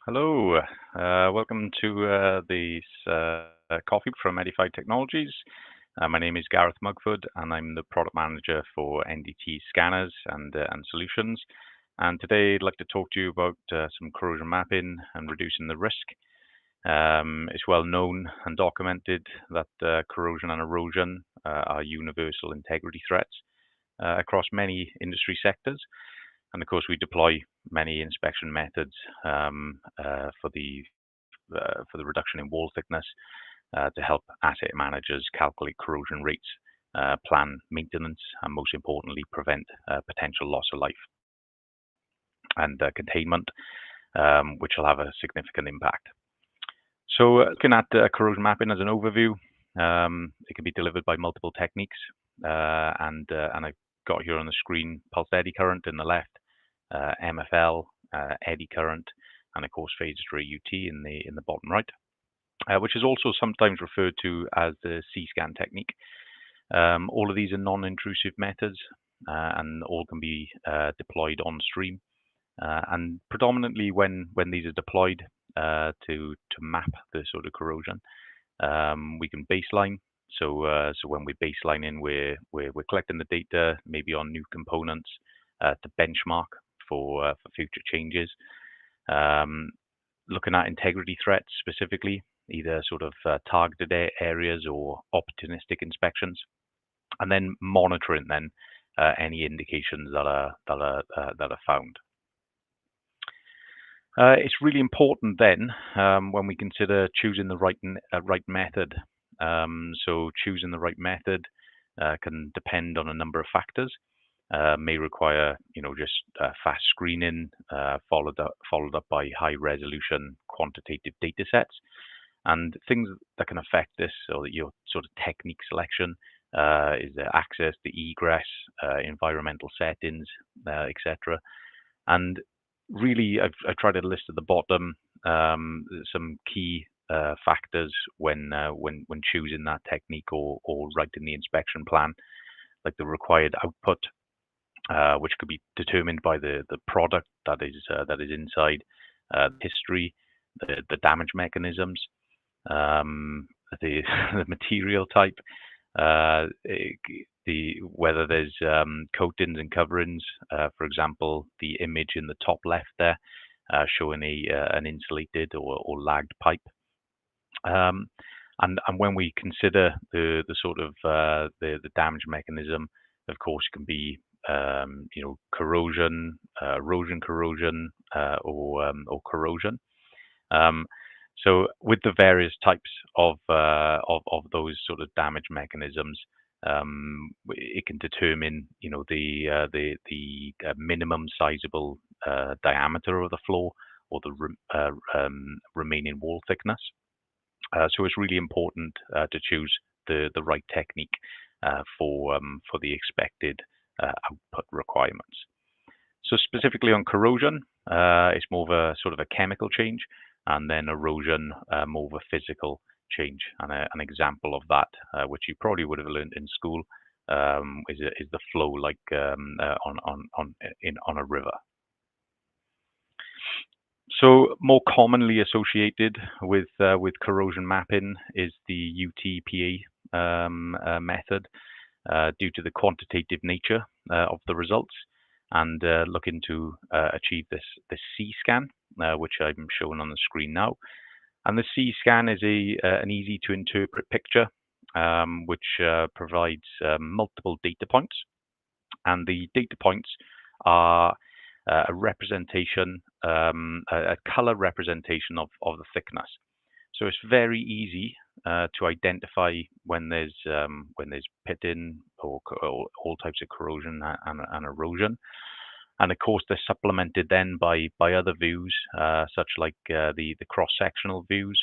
Hello, welcome to this coffee from Eddyfi Technologies. My name is Gareth Mugford, and I'm the product manager for NDT scanners and solutions. And today I'd like to talk to you about some corrosion mapping and reducing the risk. It's well known and documented that corrosion and erosion are universal integrity threats across many industry sectors. And of course, we deploy many inspection methods for the reduction in wall thickness to help asset managers calculate corrosion rates, plan maintenance, and most importantly, prevent potential loss of life and containment, which will have a significant impact. So looking at corrosion mapping as an overview, it can be delivered by multiple techniques, and I've got here on the screen pulsed eddy current in the left, MFL, eddy current, and of course phased array UT in the bottom right, which is also sometimes referred to as the C-scan technique. All of these are non-intrusive methods, and all can be deployed on stream. And predominantly when these are deployed to map the sort of corrosion, we can baseline. So when we're baselining, we're collecting the data maybe on new components to benchmark for future changes. Looking at integrity threats specifically, either sort of targeted areas or opportunistic inspections, and then monitoring any indications that are found. It's really important then when we consider choosing the right method. So choosing the right method can depend on a number of factors. May require, just fast screening, followed up by high resolution quantitative data sets, and things that can affect this, or your sort of technique selection, is the access, the egress, environmental settings, etc. And really, I've tried to list at the bottom some key factors when choosing that technique or writing the inspection plan, like the required output, which could be determined by the product that is inside, history, the damage mechanisms, the material type, whether there's coatings and coverings. For example, the image in the top left there showing an insulated or lagged pipe. And when we consider the sort of the damage mechanism, of course, it can be corrosion, erosion, corrosion, or corrosion. So with the various types of those sort of damage mechanisms, it can determine the minimum sizable diameter of the floor or the remaining wall thickness. So it's really important to choose the right technique for the expected output requirements. So specifically on corrosion, it's more of a sort of a chemical change, and then erosion, more of a physical change. And an example of that, which you probably would have learned in school, is the flow like on a river. So more commonly associated with corrosion mapping is the UTPA method, due to the quantitative nature of the results, and looking to achieve this C-scan, which I'm showing on the screen now. And the C-scan is an easy to interpret picture, which provides multiple data points, and the data points are a representation, a color representation of the thickness. So it's very easy to identify when there's pitting or all types of corrosion and erosion. And of course, they're supplemented then by other views, such like the cross-sectional views,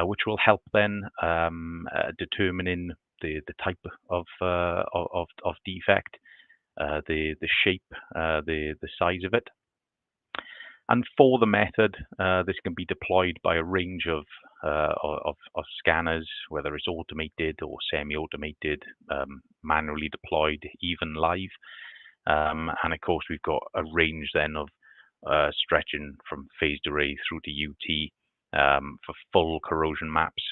which will help then determining the type of defect, the shape, the size of it. And for the method, this can be deployed by a range of scanners, whether it's automated or semi-automated, manually deployed, even live. And of course, we've got a range then of stretching from phased array through to UT for full corrosion maps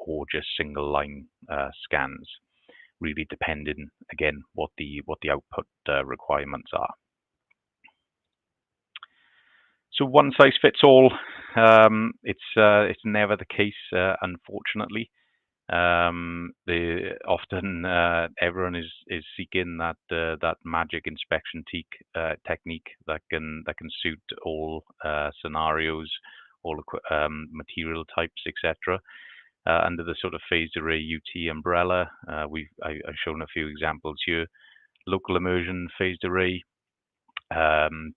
or just single line scans, really depending again what the output requirements are. So one size fits all. It's never the case, unfortunately. Often everyone is seeking that magic inspection technique that can suit all scenarios, all material types, etc. Under the sort of phased array UT umbrella, I've shown a few examples here: local immersion phased array,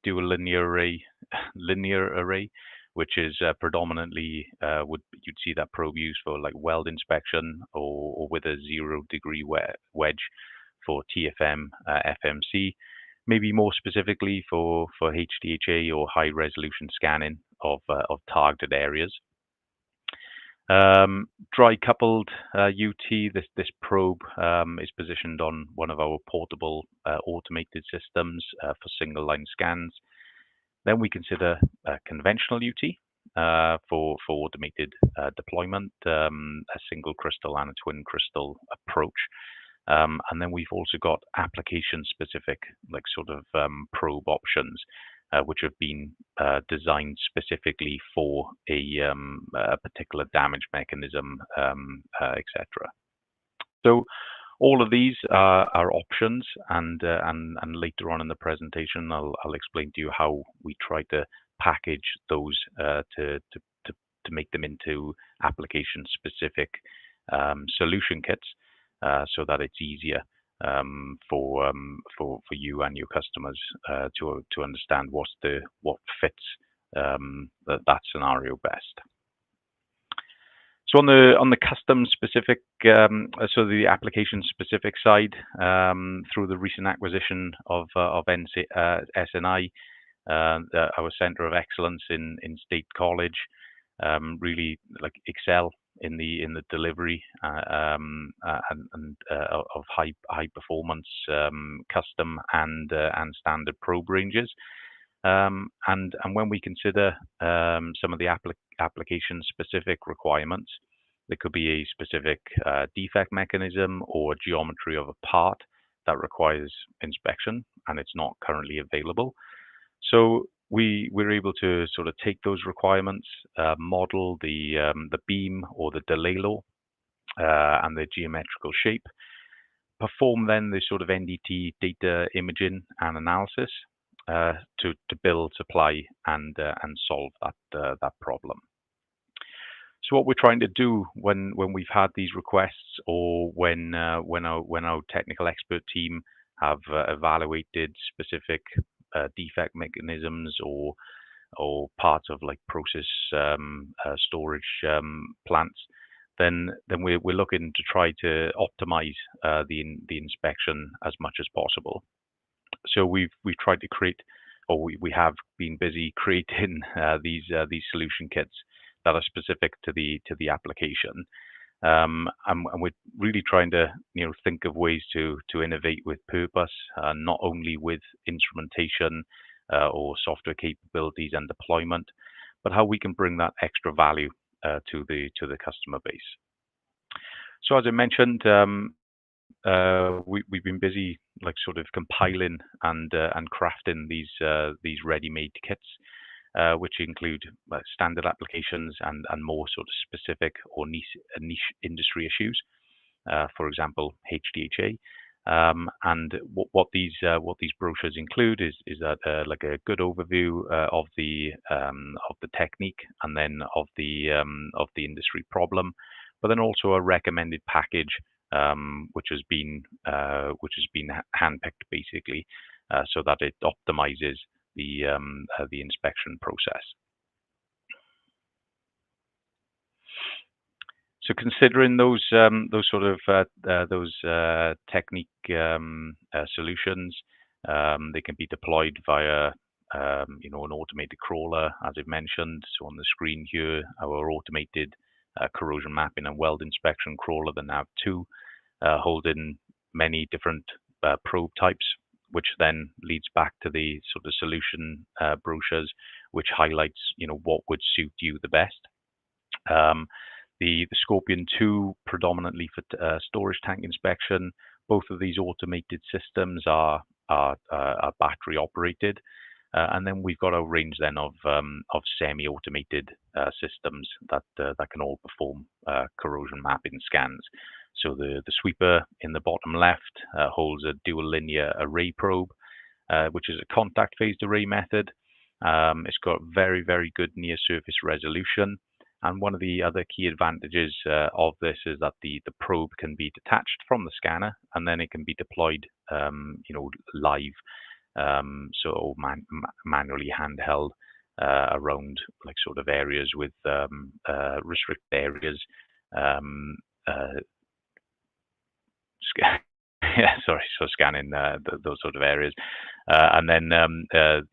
dual linear array, which is predominantly you'd see that probe used for like weld inspection or with a 0-degree wedge for TFM, FMC, maybe more specifically for HDHA or high resolution scanning of targeted areas. Dry coupled UT, this probe is positioned on one of our portable automated systems for single line scans. Then we consider conventional UT for automated deployment, a single crystal and a twin crystal approach. And then we've also got application specific, like sort of probe options, which have been designed specifically for a particular damage mechanism, etc. So all of these are options, and later on in the presentation, I'll explain to you how we try to package those to make them into application-specific solution kits, so that it's easier for you and your customers to understand what fits that scenario best. So on the custom specific, so the application specific side, through the recent acquisition of SNI, our Center of Excellence in State College, really like excel in the delivery and of high performance custom and standard probe ranges. And when we consider some of the application specific requirements, there could be a specific defect mechanism or geometry of a part that requires inspection and it's not currently available. So we're able to sort of take those requirements, model the beam or the delay law and the geometrical shape, perform then the sort of NDT data imaging and analysis to build, supply, and solve that problem. So what we're trying to do when we've had these requests, or when our technical expert team have evaluated specific defect mechanisms or parts of like process storage plants, then we're looking to try to optimize the inspection as much as possible. So we've tried to create, or we have been busy creating these solution kits that are specific to the application, and we're really trying to think of ways to innovate with purpose, not only with instrumentation or software capabilities and deployment, but how we can bring that extra value to the customer base. So as I mentioned, we've been busy like sort of compiling and crafting these ready-made kits, which include standard applications and more sort of specific or niche industry issues. For example, HDHA. And what these brochures include is that like a good overview of the technique, and then of the industry problem, but then also a recommended package which has been handpicked basically, so that it optimizes the inspection process. So considering those sort of technique solutions, they can be deployed via an automated crawler, as I've mentioned. So on the screen here, our automated corrosion mapping and weld inspection crawler, the NAV2, holding many different probe types, which then leads back to the sort of solution brochures, which highlights, what would suit you the best. The Scorpion 2 predominantly for storage tank inspection. Both of these automated systems are battery operated. And then we've got a range then of semi-automated systems that can all perform corrosion mapping scans. So the sweeper in the bottom left holds a dual linear array probe, which is a contact phased array method. It's got very, very good near surface resolution. And one of the other key advantages of this is that the probe can be detached from the scanner, and then it can be deployed, live, so manually handheld around like sort of areas with restricted areas. Yeah, sorry, so scanning those sort of areas, and then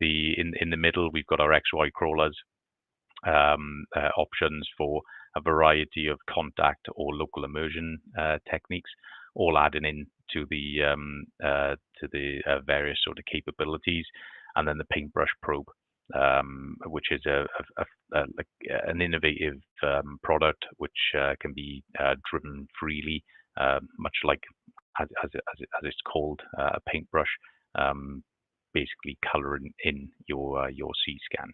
in the middle we've got our XY crawlers. Options for a variety of contact or local immersion techniques, all adding in to the various sort of capabilities, and then the paintbrush probe, which is like an innovative product which can be driven freely, much like as it's called, a paintbrush, basically colouring in your C scan.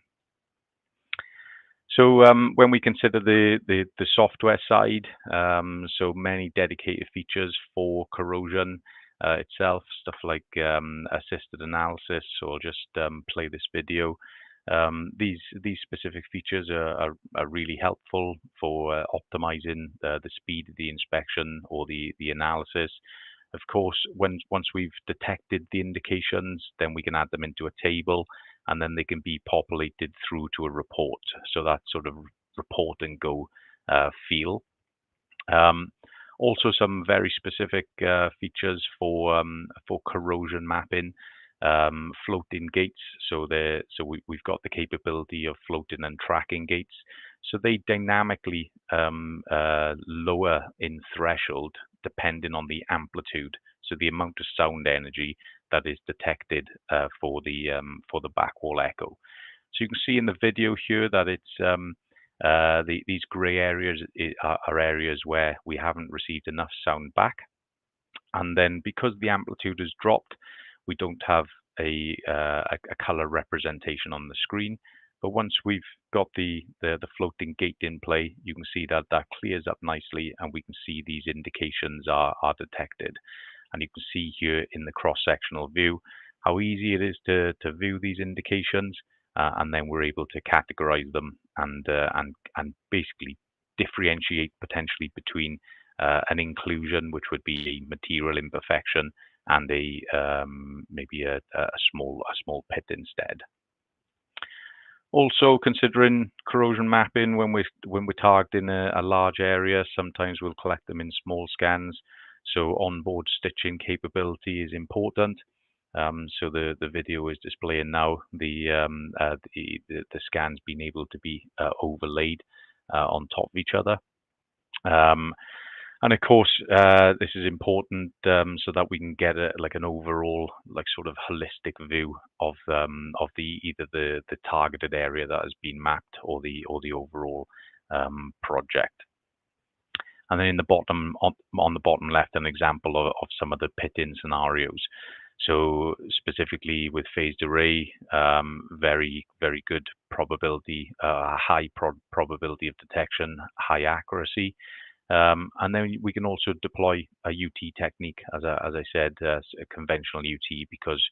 So when we consider the software side, so many dedicated features for corrosion itself, stuff like assisted analysis, or just play this video. These specific features are really helpful for optimizing the speed of the inspection or the analysis. Of course, once we've detected the indications, then we can add them into a table, and then they can be populated through to a report. So that sort of report and go feel. Also, some very specific features for corrosion mapping, floating gates. So we've got the capability of floating and tracking gates. So they dynamically lower in threshold depending on the amplitude, so the amount of sound energy that is detected for the back wall echo. So you can see in the video here that it's these grey areas are areas where we haven't received enough sound back, and then because the amplitude has dropped, we don't have a color representation on the screen. But once we've got the floating gate in play, you can see that clears up nicely, and we can see these indications are detected. And you can see here in the cross-sectional view how easy it is to view these indications, and then we're able to categorize them and basically differentiate potentially between an inclusion, which would be a material imperfection, and a maybe a small pit instead. Also, considering corrosion mapping, when we're targeting a large area, sometimes we'll collect them in small scans. So onboard stitching capability is important. So the video is displaying now the scans being able to be overlaid on top of each other. And of course, this is important so that we can get an overall, sort of holistic view of either the targeted area that has been mapped or the overall project. And then in the bottom, on the bottom left, an example of some of the pit-in scenarios. So specifically with phased array, very, very good probability, high probability of detection, high accuracy. And then we can also deploy a UT technique, as I said, a conventional UT, because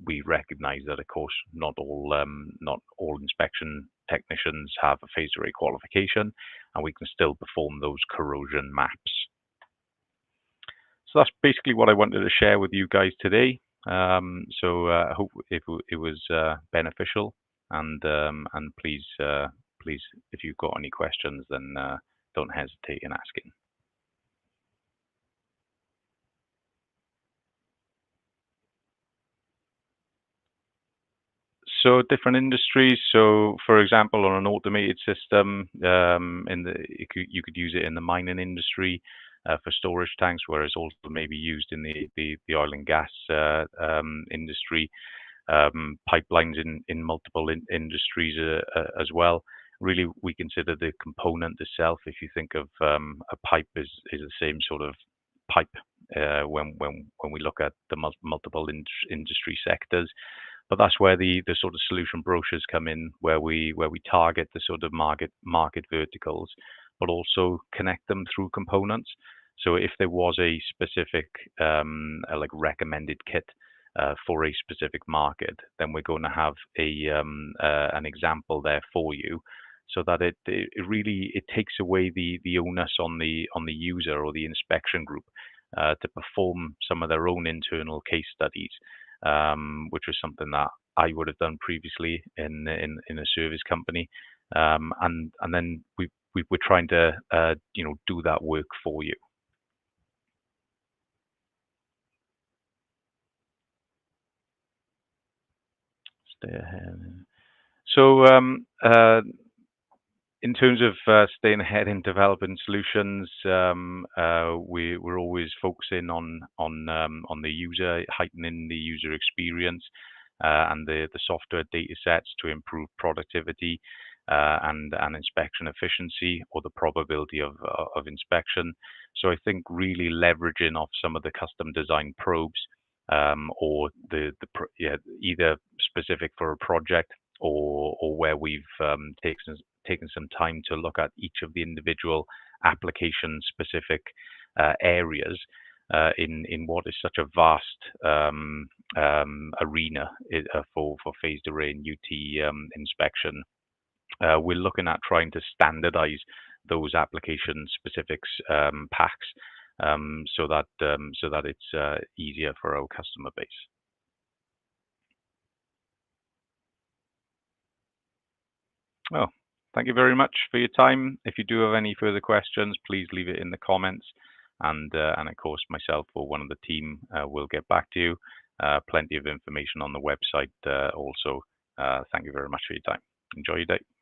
we recognize that, of course, not all inspection technicians have a phased array qualification, and we can still perform those corrosion maps. So that's basically what I wanted to share with you guys today. So I hope it was beneficial, and please, if you've got any questions, then don't hesitate in asking. So different industries. So for example, on an automated system, you could use it in the mining industry for storage tanks, whereas also maybe used in the oil and gas industry, pipelines in multiple industries as well. Really, we consider the component itself. If you think of a pipe is the same sort of pipe when we look at the multiple industry sectors. But that's where the sort of solution brochures come in, where we target the sort of market verticals, but also connect them through components. So if there was a specific like recommended kit for a specific market, then we're going to have an example there for you, so that it really it takes away the onus on the user or the inspection group to perform some of their own internal case studies, which was something that I would have done previously in a service company, and then we're trying to do that work for you. Stay ahead. So in terms of staying ahead in developing solutions, we're always focusing on the user, heightening the user experience, and the software data sets to improve productivity and inspection efficiency, or the probability of inspection. So I think really leveraging off some of the custom design probes, or either specific for a project, or where we've taken some time to look at each of the individual application specific areas in what is such a vast arena for phased array and UT inspection. We're looking at trying to standardize those application specifics packs, so that it's easier for our customer base. Well, thank you very much for your time. If you do have any further questions, please leave it in the comments, and of course myself or one of the team will get back to you. Plenty of information on the website also. Thank you very much for your time. Enjoy your day.